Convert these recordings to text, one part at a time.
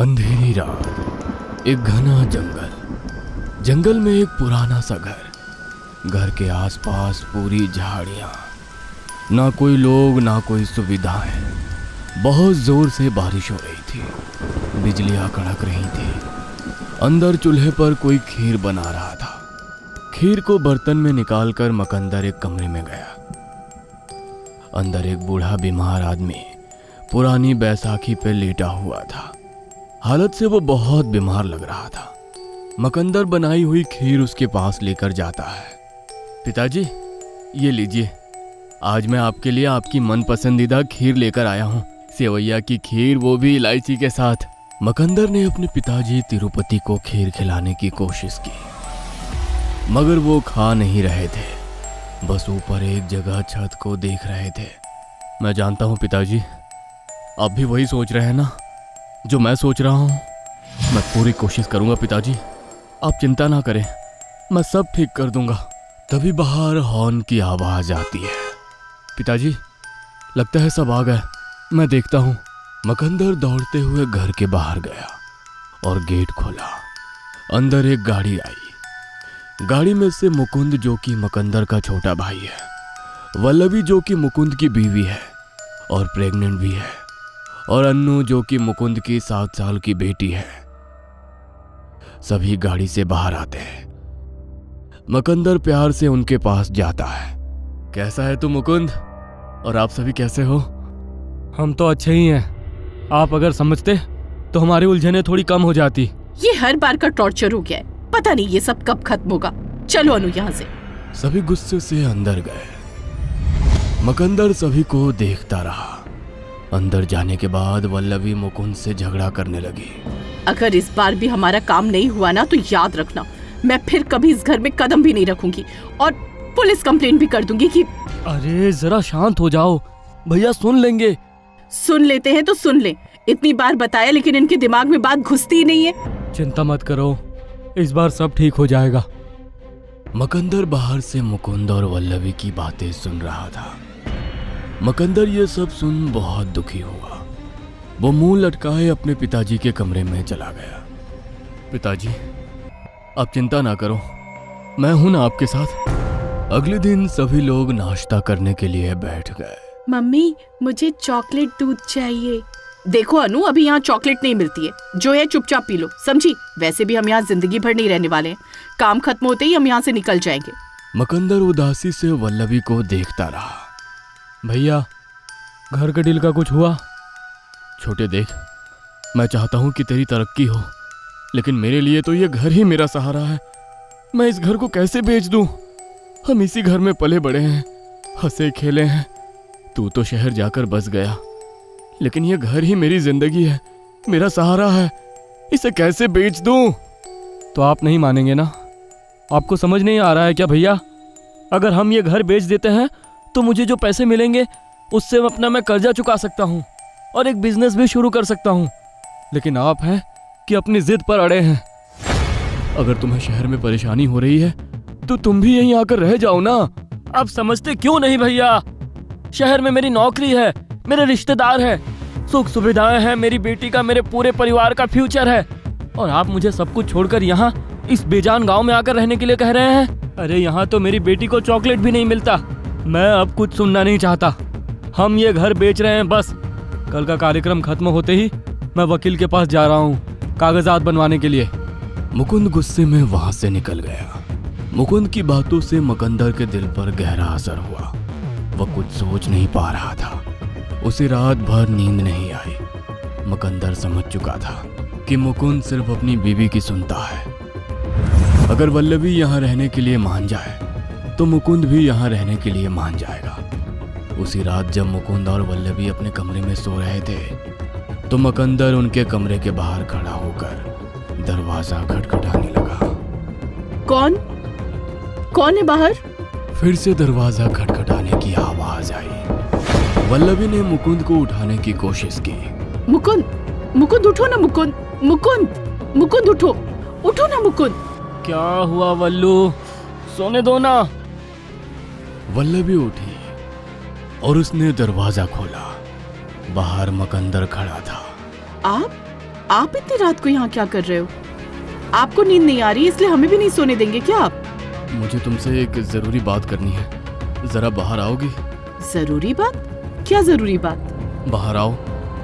अंधेरी रात, एक घना जंगल। जंगल में एक पुराना सा घर के आसपास पूरी झाड़ियां, ना कोई लोग ना कोई सुविधाएं। बहुत जोर से बारिश हो रही थी, बिजलियां कड़क रही थी। अंदर चूल्हे पर कोई खीर बना रहा था। खीर को बर्तन में निकालकर मकंदर एक कमरे में गया। अंदर एक बूढ़ा बीमार आदमी पुरानी बैसाखी पे लेटा हुआ था। हालत से वो बहुत बीमार लग रहा था। मकंदर बनाई हुई खीर उसके पास लेकर जाता है। पिताजी, ये लीजिए, आज मैं आपके लिए आपकी मन पसंदीदा खीर लेकर आया हूँ। सेवैया की खीर, वो भी इलायची के साथ। मकंदर ने अपने पिताजी तिरुपति को खीर खिलाने की कोशिश की, मगर वो खा नहीं रहे थे। बस ऊपर एक जगह छत को देख रहे थे। मैं जानता हूँ पिताजी, आप भी वही सोच रहे हैं ना जो मैं सोच रहा हूँ। मैं पूरी कोशिश करूँगा पिताजी, आप चिंता ना करें, मैं सब ठीक कर दूंगा। तभी बाहर हॉर्न की आवाज़ आती है। पिताजी, लगता है सब आ गए, मैं देखता हूँ। मकंदर दौड़ते हुए घर के बाहर गया और गेट खोला। अंदर एक गाड़ी आई। गाड़ी में से मुकुंद, जो कि मकंदर का छोटा भाई है, वल्लभी, जो कि मुकुंद की बीवी है और प्रेग्नेंट भी है, और अन्नू, जो कि मुकुंद की 7 साल की बेटी है, सभी गाड़ी से बाहर आते हैं। मकंदर प्यार से उनके पास जाता है। कैसा है तू मुकुंद, और आप सभी कैसे हो? हम तो अच्छे ही हैं। आप अगर समझते तो हमारी उलझनें थोड़ी कम हो जाती। ये हर बार का टॉर्चर हो गया है, पता नहीं ये सब कब खत्म होगा। चलो अनु यहाँ से। सभी गुस्से से अंदर गए। मकंदर सभी को देखता रहा। अंदर जाने के बाद वल्लभी मुकुंद से झगड़ा करने लगी। अगर इस बार भी हमारा काम नहीं हुआ ना, तो याद रखना, मैं फिर कभी इस घर में कदम भी नहीं रखूंगी और पुलिस कंप्लेंट भी कर दूंगी कि। अरे जरा शांत हो जाओ, भैया सुन लेंगे। सुन लेते हैं तो सुन ले, इतनी बार बताया लेकिन इनके दिमाग में बात घुसती ही नहीं है। चिंता मत करो, इस बार सब ठीक हो जाएगा। मकंदर बाहर से मुकुंद और वल्लभी की बातें सुन रहा था। मकंदर ये सब सुन बहुत दुखी हुआ। वो मुंह लटकाए अपने पिताजी के कमरे में चला गया। पिताजी, आप चिंता ना करो, मैं हूं ना आपके साथ। अगले दिन सभी लोग नाश्ता करने के लिए बैठ गए। मम्मी, मुझे चॉकलेट दूध चाहिए। देखो अनु, अभी यहाँ चॉकलेट नहीं मिलती है, जो है चुपचाप पी लो, समझी? वैसे भी हम यहाँ जिंदगी भर नहीं रहने वाले हैं, काम खत्म होते ही हम यहाँ से निकल जाएंगे। मकंदर उदासी से वल्लभी को देखता रहा। भैया, घर के डील का कुछ हुआ? छोटे देख, मैं चाहता हूँ कि तेरी तरक्की हो, लेकिन मेरे लिए तो ये घर ही मेरा सहारा है। मैं इस घर को कैसे बेच दूँ? हम इसी घर में पले बड़े हैं, हंसे खेले हैं। तू तो शहर जाकर बस गया, लेकिन ये घर ही मेरी जिंदगी है, मेरा सहारा है। इसे कैसे बेच दूँ? तो आप नहीं मानेंगे ना? आपको समझ नहीं आ रहा है क्या भैया? अगर हम ये घर बेच देते हैं तो मुझे जो पैसे मिलेंगे उससे अपना मैं कर्जा चुका सकता हूँ और एक बिजनेस भी शुरू कर सकता हूँ। लेकिन आप हैं कि अपनी जिद पर अड़े हैं। अगर तुम्हें शहर में परेशानी हो रही है तो तुम भी यहीं आकर रह जाओ ना। आप समझते क्यों नहीं भैया? शहर में मेरी नौकरी है, मेरे रिश्तेदार हैं, सुख सुविधाएं हैं, मेरी बेटी का, मेरे पूरे परिवार का फ्यूचर है, और आप मुझे सब कुछ छोड़कर यहाँ इस बेजान गांव में आकर रहने के लिए कह रहे हैं? अरे यहाँ तो मेरी बेटी को चॉकलेट भी नहीं मिलता। मैं अब कुछ सुनना नहीं चाहता। हम ये घर बेच रहे हैं बस। कल का कार्यक्रम खत्म होते ही मैं वकील के पास जा रहा हूँ कागजात बनवाने के लिए। मुकुंद गुस्से में वहां से निकल गया। मुकुंद की बातों से मकंदर के दिल पर गहरा असर हुआ। वह कुछ सोच नहीं पा रहा था। उसे रात भर नींद नहीं आई। मकंदर समझ चुका था कि मुकुंद सिर्फ अपनी बीवी की सुनता है। अगर वल्लभी यहाँ रहने के लिए मान जाए तो मुकुंद भी यहाँ रहने के लिए मान जाएगा। उसी रात जब मुकुंद और वल्लभी अपने कमरे में सो रहे थे तो मकंदर उनके कमरे के बाहर खड़ा होकर दरवाजा खटखटाने लगा। कौन है बाहर? फिर से दरवाजा खटखटाने की आवाज आई। वल्लभी ने मुकुंद को उठाने की कोशिश की। मुकुंद उठो ना, मुकुंद उठो ना मुकुंद। क्या हुआ वल्लू, सोने दो ना। वल्लभी उठी और उसने दरवाजा खोला। बाहर मकंदर खड़ा था। आप इतनी रात को यहाँ क्या कर रहे हो? आपको नींद नहीं आ रही इसलिए हमें भी नहीं सोने देंगे क्या आप? मुझे तुमसे एक जरूरी बात करनी है, जरा बाहर आओगी? जरूरी बात? क्या जरूरी बात? बाहर आओ,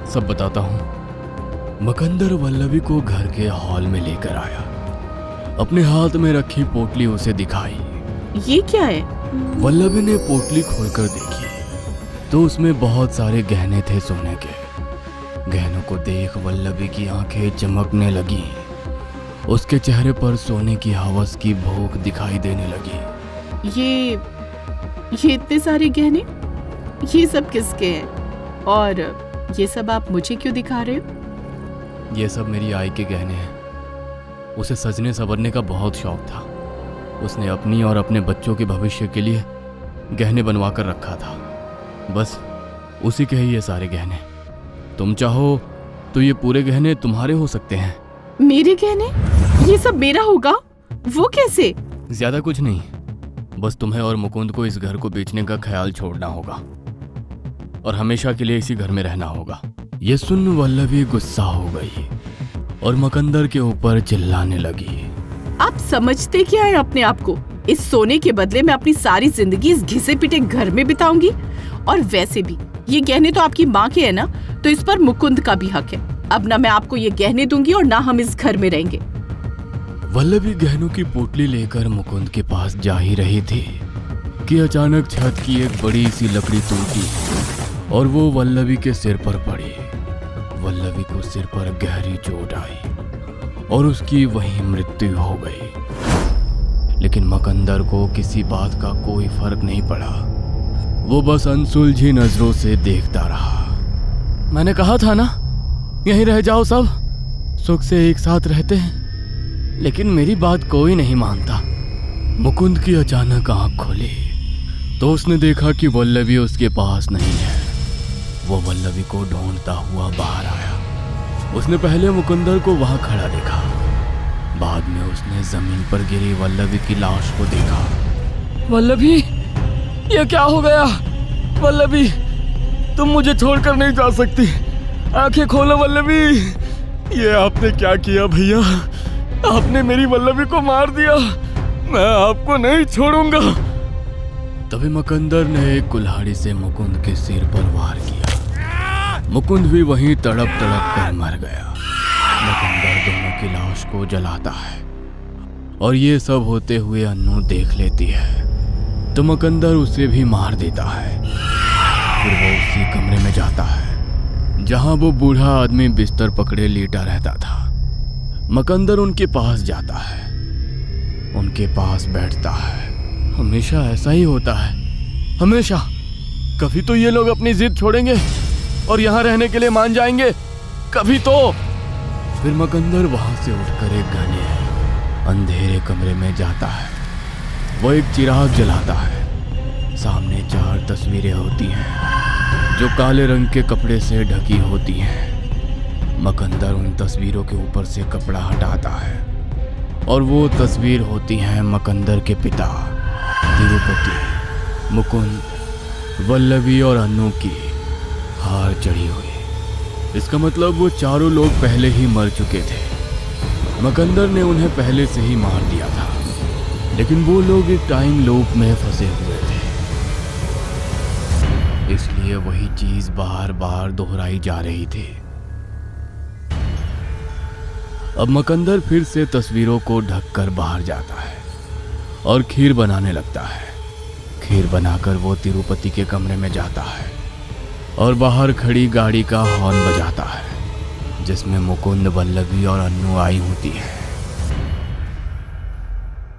सब बताता हूँ। मकंदर वल्लभी को घर के हॉल में लेकर आया। अपने हाथ में रखी पोटली उसे दिखाई। ये क्या है? वल्लभी ने पोटली खोलकर देखी तो उसमें बहुत सारे गहने थे सोने के। गहनों को देख वल्लभी की आंखें चमकने लगी। उसके चेहरे पर सोने की हवस की भूख दिखाई देने लगी। ये इतने सारे गहने, ये सब किसके हैं? और ये सब आप मुझे क्यों दिखा रहे हो? ये सब मेरी आई के गहने हैं। उसे सजने संवरने का बहुत शौक था। उसने अपनी और अपने बच्चों के भविष्य के लिए गहने बनवा कर रखा था। बस उसी के ही ये सारे गहने। तुम चाहो तो ये पूरे गहने तुम्हारे हो सकते हैं। मेरे गहने? ये सब मेरा होगा? वो कैसे? ज्यादा कुछ नहीं, बस तुम्हें और मुकुंद को इस घर को बेचने का ख्याल छोड़ना होगा और हमेशा के लिए इसी घर में रहना होगा। ये सुन वल्लभी गुस्सा हो गई और मकंदर के ऊपर चिल्लाने लगी। आप समझते क्या है अपने आप को? इस सोने के बदले मैं अपनी सारी जिंदगी इस घिसे पिटे घर में बिताऊंगी। और वैसे भी ये गहने तो आपकी माँ के है ना, तो इस पर मुकुंद का भी हक है। अब ना मैं आपको ये गहने दूंगी और ना हम इस घर में रहेंगे। वल्लभी गहनों की पोटली लेकर मुकुंद के पास जा ही रही थी कि अचानक छत की एक बड़ी सी लकड़ी टूटी और वो वल्लभी के सिर पर पड़ी। वल्लभी को सिर पर गहरी चोट आई और उसकी वहीं मृत्यु हो गई। लेकिन मकंदर को किसी बात का कोई फर्क नहीं पड़ा। वो बस अनसुलझी नजरों से देखता रहा। मैंने कहा था ना, यहीं रह जाओ, सब सुख से एक साथ रहते हैं। लेकिन मेरी बात कोई नहीं मानता। मुकुंद की अचानक आंख खुली तो उसने देखा कि वल्लभी उसके पास नहीं है। वो वल्लभी को ढूंढता हुआ बाहर आया। उसने पहले मुकुंदर को वहां खड़ा देखा, बाद में उसने जमीन पर गिरी वल्लभी की लाश को देखा। वल्लभी, ये क्या हो गया? वल्लभी, तुम मुझे छोड़कर नहीं जा सकती। आंखें खोलो वल्लभी। ये आपने क्या किया भैया? आपने मेरी वल्लभी को मार दिया। मैं आपको नहीं छोड़ूंगा। तभी मकंदर ने एक कुल्हाड़ी से मुकुंद के सिर पर वार किया। मुकुंद भी वहीं तड़प तड़प कर मर गया। मकंदर दोनों की लाश को जलाता है और ये सब होते हुए अन्नू देख लेती है तो मकंदर उसे भी मार देता है। फिर वो उसी कमरे में जाता है जहां वो बूढ़ा आदमी बिस्तर पकड़े लेटा रहता था। मकंदर उनके पास जाता है, उनके पास बैठता है। हमेशा ऐसा ही होता है, हमेशा। कभी तो ये लोग अपनी जिद छोड़ेंगे और यहाँ रहने के लिए मान जाएंगे, कभी तो। फिर मकंदर वहां से उठकर एक घने अंधेरे कमरे में जाता है। वो एक चिराग जलाता है। सामने 4 तस्वीरें होती हैं जो काले रंग के कपड़े से ढकी होती हैं। मकंदर उन तस्वीरों के ऊपर से कपड़ा हटाता है और वो तस्वीर होती हैं मकंदर के पिता तिरुपति, मुकुंद, वल्लभी और अन्नू की हार चढ़ी हुई। इसका मतलब वो चारों लोग पहले ही मर चुके थे। मकंदर ने उन्हें पहले से ही मार दिया था, लेकिन वो लोग एक टाइम लूप में फंसे हुए थे, इसलिए वही चीज बार बार दोहराई जा रही थी। अब मकंदर फिर से तस्वीरों को ढककर बाहर जाता है और खीर बनाने लगता है। खीर बनाकर वो तिरुपति के कमरे में जाता है और बाहर खड़ी गाड़ी का हॉर्न बजाता है जिसमें मुकुंद, वल्लभी और अन्नू आई होती है।